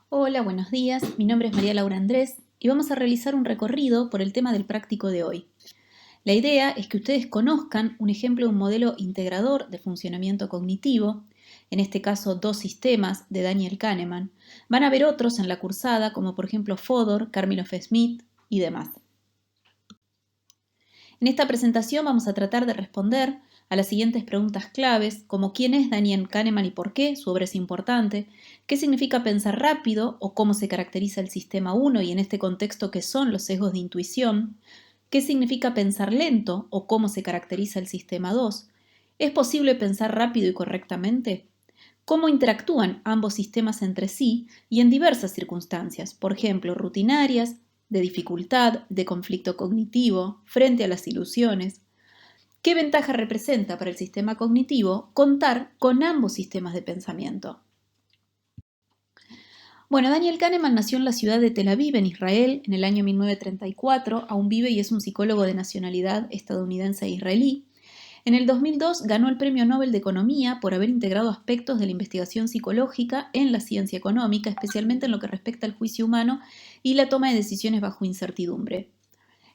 Hola, buenos días. Mi nombre es María Laura Andrés y vamos a realizar un recorrido por el tema del práctico de hoy. La idea es que ustedes conozcan un ejemplo de un modelo integrador de funcionamiento cognitivo, en este caso dos sistemas de Daniel Kahneman. Van a ver otros en la cursada, como por ejemplo Fodor, Karmilov-Smith y demás. En esta presentación vamos a tratar de responder a las siguientes preguntas claves, como quién es Daniel Kahneman y por qué, su obra es importante, qué significa pensar rápido o cómo se caracteriza el sistema 1 y en este contexto qué son los sesgos de intuición, qué significa pensar lento o cómo se caracteriza el sistema 2, ¿es posible pensar rápido y correctamente? ¿Cómo interactúan ambos sistemas entre sí y en diversas circunstancias, por ejemplo, rutinarias, de dificultad, de conflicto cognitivo, frente a las ilusiones? ¿Qué ventaja representa para el sistema cognitivo contar con ambos sistemas de pensamiento? Bueno, Daniel Kahneman nació en la ciudad de Tel Aviv, en Israel, en el año 1934. Aún vive y es un psicólogo de nacionalidad estadounidense e israelí. En el 2002 ganó el Premio Nobel de Economía por haber integrado aspectos de la investigación psicológica en la ciencia económica, especialmente en lo que respecta al juicio humano y la toma de decisiones bajo incertidumbre.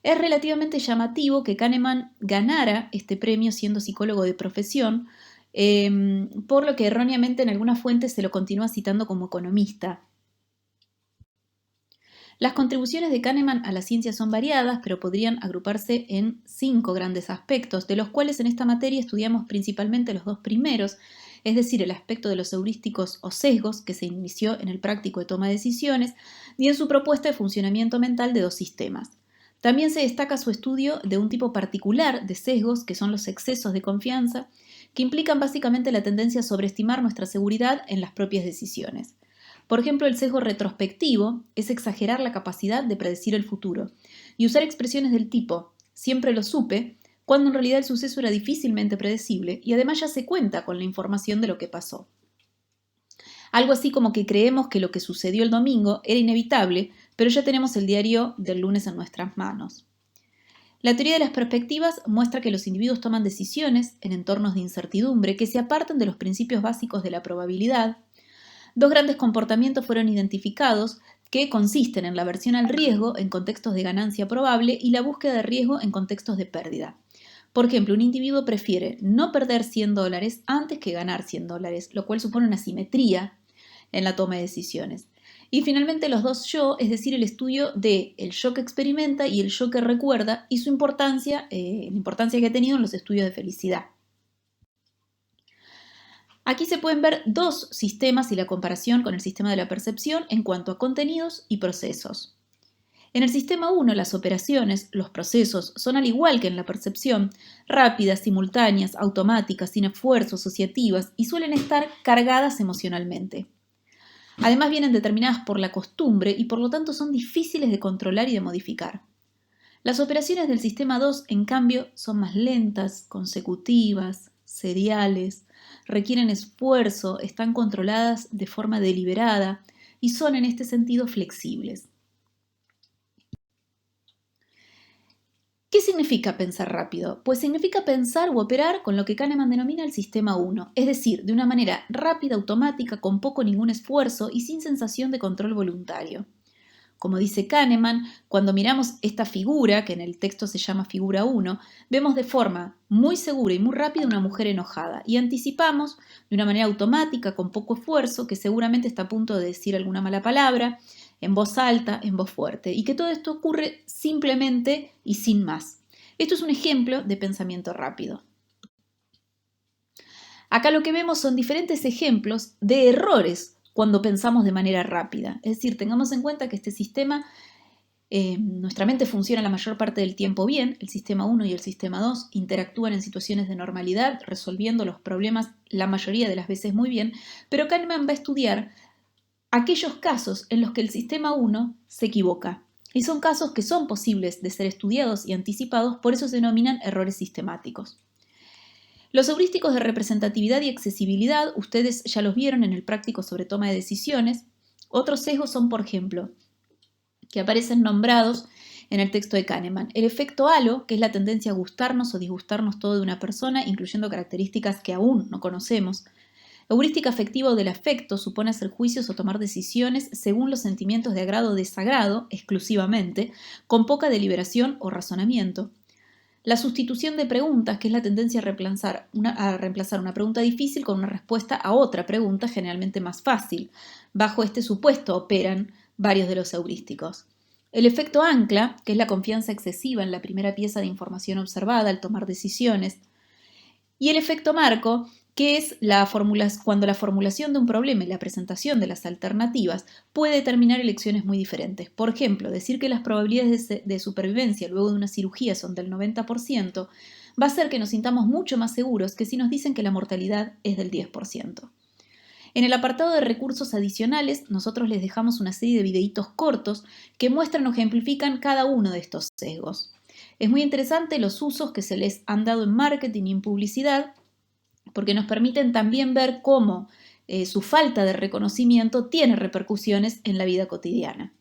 Es relativamente llamativo que Kahneman ganara este premio siendo psicólogo de profesión, por lo que erróneamente en algunas fuentes se lo continúa citando como economista. Las contribuciones de Kahneman a la ciencia son variadas, pero podrían agruparse en 5 grandes aspectos, de los cuales en esta materia estudiamos principalmente los dos primeros, es decir, el aspecto de los heurísticos o sesgos, que se inició en el práctico de toma de decisiones, y en su propuesta de funcionamiento mental de dos sistemas. También se destaca su estudio de un tipo particular de sesgos, que son los excesos de confianza, que implican básicamente la tendencia a sobreestimar nuestra seguridad en las propias decisiones. Por ejemplo, el sesgo retrospectivo es exagerar la capacidad de predecir el futuro y usar expresiones del tipo siempre lo supe, cuando en realidad el suceso era difícilmente predecible y además ya se cuenta con la información de lo que pasó. Algo así como que creemos que lo que sucedió el domingo era inevitable, pero ya tenemos el diario del lunes en nuestras manos. La teoría de las perspectivas muestra que los individuos toman decisiones en entornos de incertidumbre que se apartan de los principios básicos de la probabilidad. Dos grandes comportamientos fueron identificados que consisten en la aversión al riesgo en contextos de ganancia probable y la búsqueda de riesgo en contextos de pérdida. Por ejemplo, un individuo prefiere no perder $100 antes que ganar $100, lo cual supone una simetría en la toma de decisiones. Y finalmente los dos yo, es decir, el estudio de el yo que experimenta y el yo que recuerda y su importancia, la importancia que ha tenido en los estudios de felicidad. Aquí se pueden ver dos sistemas y la comparación con el sistema de la percepción en cuanto a contenidos y procesos. En el sistema 1, las operaciones, los procesos, son al igual que en la percepción, rápidas, simultáneas, automáticas, sin esfuerzo, asociativas y suelen estar cargadas emocionalmente. Además vienen determinadas por la costumbre y por lo tanto son difíciles de controlar y de modificar. Las operaciones del sistema 2, en cambio, son más lentas, consecutivas, seriales, requieren esfuerzo, están controladas de forma deliberada y son en este sentido flexibles. ¿Qué significa pensar rápido? Pues significa pensar u operar con lo que Kahneman denomina el sistema 1, es decir, de una manera rápida, automática, con poco o ningún esfuerzo y sin sensación de control voluntario. Como dice Kahneman, cuando miramos esta figura, que en el texto se llama figura 1, vemos de forma muy segura y muy rápida una mujer enojada y anticipamos de una manera automática, con poco esfuerzo, que seguramente está a punto de decir alguna mala palabra, en voz alta, en voz fuerte, y que todo esto ocurre simplemente y sin más. Esto es un ejemplo de pensamiento rápido. Acá lo que vemos son diferentes ejemplos de errores cuando pensamos de manera rápida. Es decir, tengamos en cuenta que este sistema, nuestra mente funciona la mayor parte del tiempo bien, el sistema 1 y el sistema 2 interactúan en situaciones de normalidad, resolviendo los problemas la mayoría de las veces muy bien, pero Kahneman va a estudiar aquellos casos en los que el sistema 1 se equivoca. Y son casos que son posibles de ser estudiados y anticipados, por eso se denominan errores sistemáticos. Los heurísticos de representatividad y accesibilidad, ustedes ya los vieron en el práctico sobre toma de decisiones. Otros sesgos son, por ejemplo, que aparecen nombrados en el texto de Kahneman. El efecto halo, que es la tendencia a gustarnos o disgustarnos todo de una persona, incluyendo características que aún no conocemos. Heurística afectiva o del afecto supone hacer juicios o tomar decisiones según los sentimientos de agrado o desagrado, exclusivamente, con poca deliberación o razonamiento. La sustitución de preguntas, que es la tendencia a reemplazar una pregunta difícil con una respuesta a otra pregunta generalmente más fácil. Bajo este supuesto operan varios de los heurísticos. El efecto ancla, que es la confianza excesiva en la primera pieza de información observada al tomar decisiones. Y el efecto marco, que es cuando la formulación de un problema y la presentación de las alternativas puede determinar elecciones muy diferentes. Por ejemplo, decir que las probabilidades de supervivencia luego de una cirugía son del 90% va a hacer que nos sintamos mucho más seguros que si nos dicen que la mortalidad es del 10%. En el apartado de recursos adicionales, nosotros les dejamos una serie de videitos cortos que muestran o ejemplifican cada uno de estos sesgos. Es muy interesante los usos que se les han dado en marketing y en publicidad, porque nos permiten también ver cómo su falta de reconocimiento tiene repercusiones en la vida cotidiana.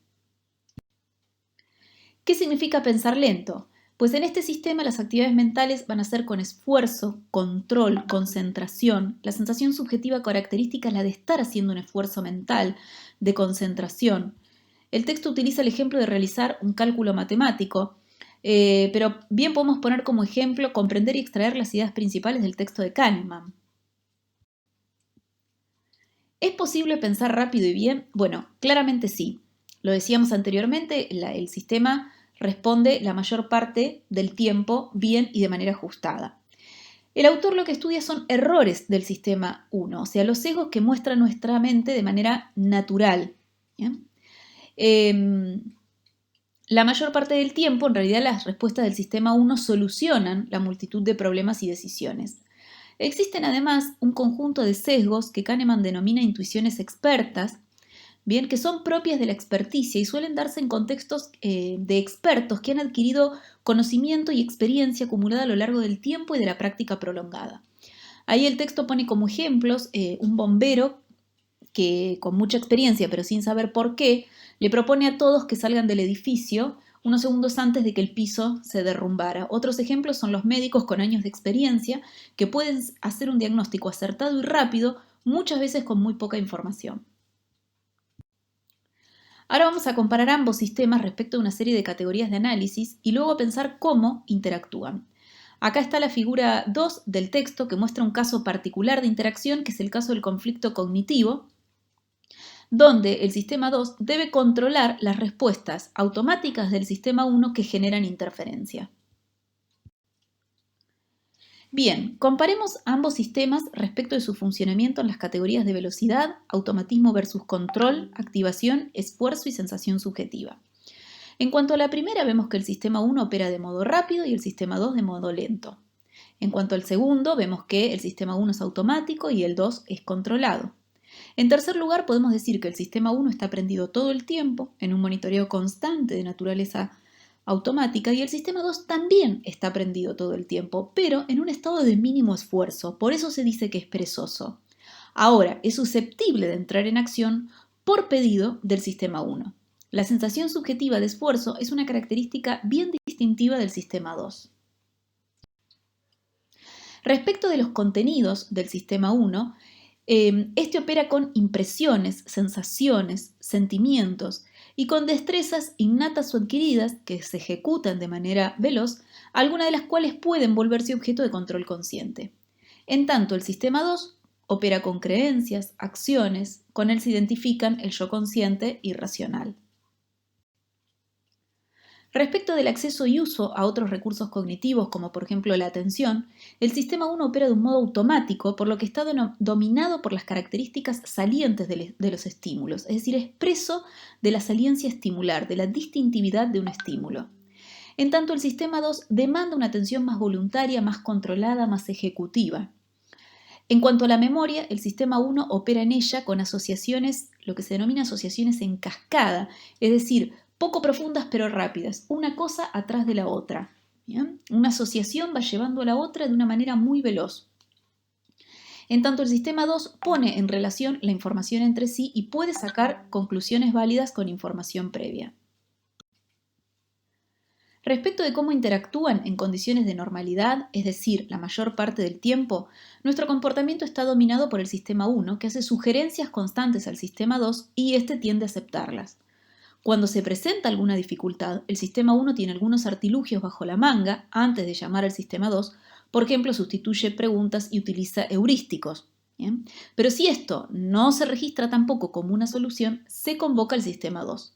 ¿Qué significa pensar lento? Pues en este sistema las actividades mentales van a ser con esfuerzo, control, concentración. La sensación subjetiva característica es la de estar haciendo un esfuerzo mental, de concentración. El texto utiliza el ejemplo de realizar un cálculo matemático, pero bien podemos poner como ejemplo comprender y extraer las ideas principales del texto de Kahneman. ¿Es posible pensar rápido y bien? Bueno, claramente sí. Lo decíamos anteriormente, el sistema responde la mayor parte del tiempo bien y de manera ajustada. El autor lo que estudia son errores del sistema 1, o sea, los sesgos que muestra nuestra mente de manera natural. La mayor parte del tiempo, en realidad, las respuestas del sistema 1 solucionan la multitud de problemas y decisiones. Existen además un conjunto de sesgos que Kahneman denomina intuiciones expertas, bien, que son propias de la experticia y suelen darse en contextos de expertos que han adquirido conocimiento y experiencia acumulada a lo largo del tiempo y de la práctica prolongada. Ahí el texto pone como ejemplos un bombero que con mucha experiencia pero sin saber por qué, le propone a todos que salgan del edificio unos segundos antes de que el piso se derrumbara. Otros ejemplos son los médicos con años de experiencia que pueden hacer un diagnóstico acertado y rápido, muchas veces con muy poca información. Ahora vamos a comparar ambos sistemas respecto a una serie de categorías de análisis y luego a pensar cómo interactúan. Acá está la figura 2 del texto que muestra un caso particular de interacción, que es el caso del conflicto cognitivo, donde el sistema 2 debe controlar las respuestas automáticas del sistema 1 que generan interferencia. Bien, comparemos ambos sistemas respecto de su funcionamiento en las categorías de velocidad, automatismo versus control, activación, esfuerzo y sensación subjetiva. En cuanto a la primera, vemos que el sistema 1 opera de modo rápido y el sistema 2 de modo lento. En cuanto al segundo, vemos que el sistema 1 es automático y el 2 es controlado. En tercer lugar, podemos decir que el sistema 1 está prendido todo el tiempo, en un monitoreo constante de naturaleza automática, y el sistema 2 también está prendido todo el tiempo, pero en un estado de mínimo esfuerzo, por eso se dice que es perezoso. Ahora, es susceptible de entrar en acción por pedido del sistema 1. La sensación subjetiva de esfuerzo es una característica bien distintiva del sistema 2. Respecto de los contenidos del sistema 1, este opera con impresiones, sensaciones, sentimientos y con destrezas innatas o adquiridas que se ejecutan de manera veloz, algunas de las cuales pueden volverse objeto de control consciente. En tanto, el sistema 2 opera con creencias, acciones, con él se identifican el yo consciente y racional. Respecto del acceso y uso a otros recursos cognitivos, como por ejemplo la atención, el sistema 1 opera de un modo automático, por lo que está dominado por las características salientes de los estímulos, es decir, es preso de la saliencia estimular, de la distintividad de un estímulo. En tanto, el sistema 2 demanda una atención más voluntaria, más controlada, más ejecutiva. En cuanto a la memoria, el sistema 1 opera en ella con asociaciones, lo que se denomina asociaciones en cascada, es decir, poco profundas pero rápidas, una cosa atrás de la otra. ¿Bien? Una asociación va llevando a la otra de una manera muy veloz. En tanto, el sistema 2 pone en relación la información entre sí y puede sacar conclusiones válidas con información previa. Respecto de cómo interactúan en condiciones de normalidad, es decir, la mayor parte del tiempo, nuestro comportamiento está dominado por el sistema 1, que hace sugerencias constantes al sistema 2 y éste tiende a aceptarlas. Cuando se presenta alguna dificultad, el sistema 1 tiene algunos artilugios bajo la manga antes de llamar al sistema 2, por ejemplo, sustituye preguntas y utiliza heurísticos. ¿Bien? Pero si esto no se registra tampoco como una solución, se convoca al sistema 2.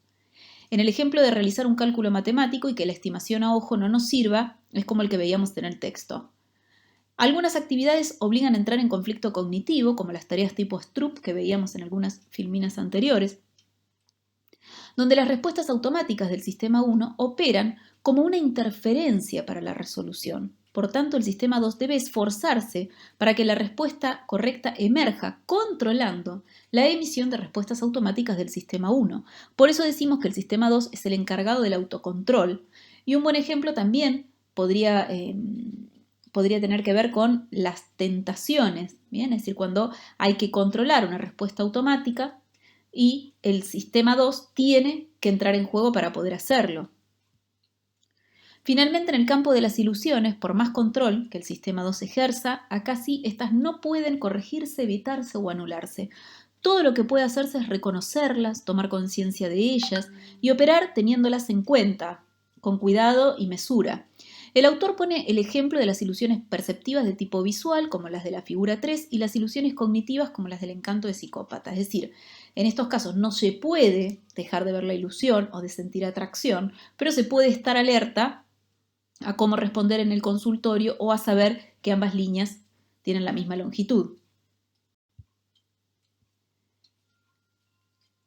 En el ejemplo de realizar un cálculo matemático y que la estimación a ojo no nos sirva, es como el que veíamos en el texto. Algunas actividades obligan a entrar en conflicto cognitivo, como las tareas tipo Stroop que veíamos en algunas filminas anteriores, donde las respuestas automáticas del sistema 1 operan como una interferencia para la resolución. Por tanto, el sistema 2 debe esforzarse para que la respuesta correcta emerja, controlando la emisión de respuestas automáticas del sistema 1. Por eso decimos que el sistema 2 es el encargado del autocontrol. Y un buen ejemplo también podría tener que ver con las tentaciones, ¿bien? Es decir, cuando hay que controlar una respuesta automática y el sistema 2 tiene que entrar en juego para poder hacerlo. Finalmente, en el campo de las ilusiones, por más control que el sistema 2 ejerza, acá sí, estas no pueden corregirse, evitarse o anularse. Todo lo que puede hacerse es reconocerlas, tomar conciencia de ellas y operar teniéndolas en cuenta, con cuidado y mesura. El autor pone el ejemplo de las ilusiones perceptivas de tipo visual, como las de la figura 3, y las ilusiones cognitivas, como las del encanto de psicópata. Es decir, en estos casos no se puede dejar de ver la ilusión o de sentir atracción, pero se puede estar alerta a cómo responder en el consultorio o a saber que ambas líneas tienen la misma longitud.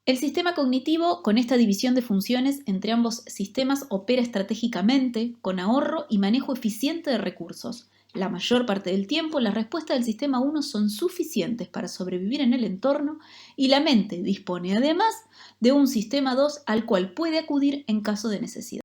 El sistema cognitivo, con esta división de funciones entre ambos sistemas, opera estratégicamente, con ahorro y manejo eficiente de recursos. La mayor parte del tiempo, las respuestas del sistema 1 son suficientes para sobrevivir en el entorno y la mente dispone además de un sistema 2 al cual puede acudir en caso de necesidad.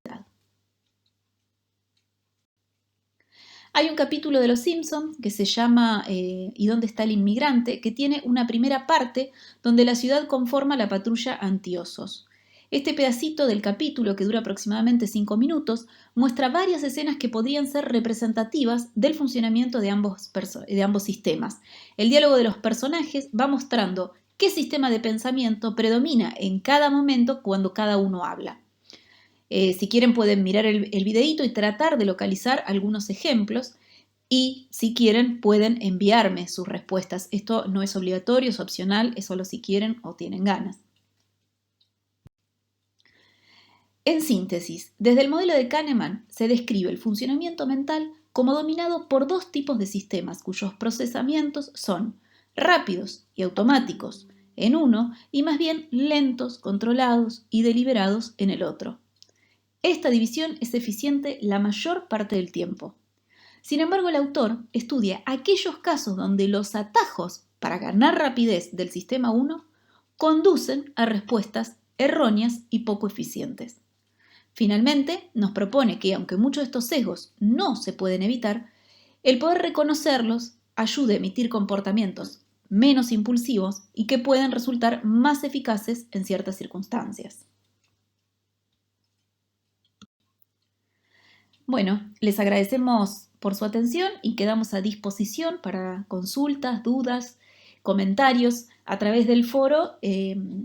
Hay un capítulo de Los Simpson que se llama ¿Y dónde está el inmigrante?, que tiene una primera parte donde la ciudad conforma la patrulla antiosos. Este pedacito del capítulo, que dura aproximadamente 5 minutos, muestra varias escenas que podrían ser representativas del funcionamiento de ambos sistemas. El diálogo de los personajes va mostrando qué sistema de pensamiento predomina en cada momento cuando cada uno habla. Si quieren pueden mirar el videíto y tratar de localizar algunos ejemplos y si quieren pueden enviarme sus respuestas. Esto no es obligatorio, es opcional, es solo si quieren o tienen ganas. En síntesis, desde el modelo de Kahneman se describe el funcionamiento mental como dominado por dos tipos de sistemas cuyos procesamientos son rápidos y automáticos en uno y más bien lentos, controlados y deliberados en el otro. Esta división es eficiente la mayor parte del tiempo. Sin embargo, el autor estudia aquellos casos donde los atajos para ganar rapidez del sistema 1 conducen a respuestas erróneas y poco eficientes. Finalmente, nos propone que, aunque muchos de estos sesgos no se pueden evitar, el poder reconocerlos ayude a emitir comportamientos menos impulsivos y que pueden resultar más eficaces en ciertas circunstancias. Bueno, les agradecemos por su atención y quedamos a disposición para consultas, dudas, comentarios a través del foro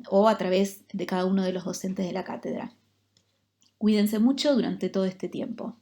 o a través de cada uno de los docentes de la cátedra. Cuídense mucho durante todo este tiempo.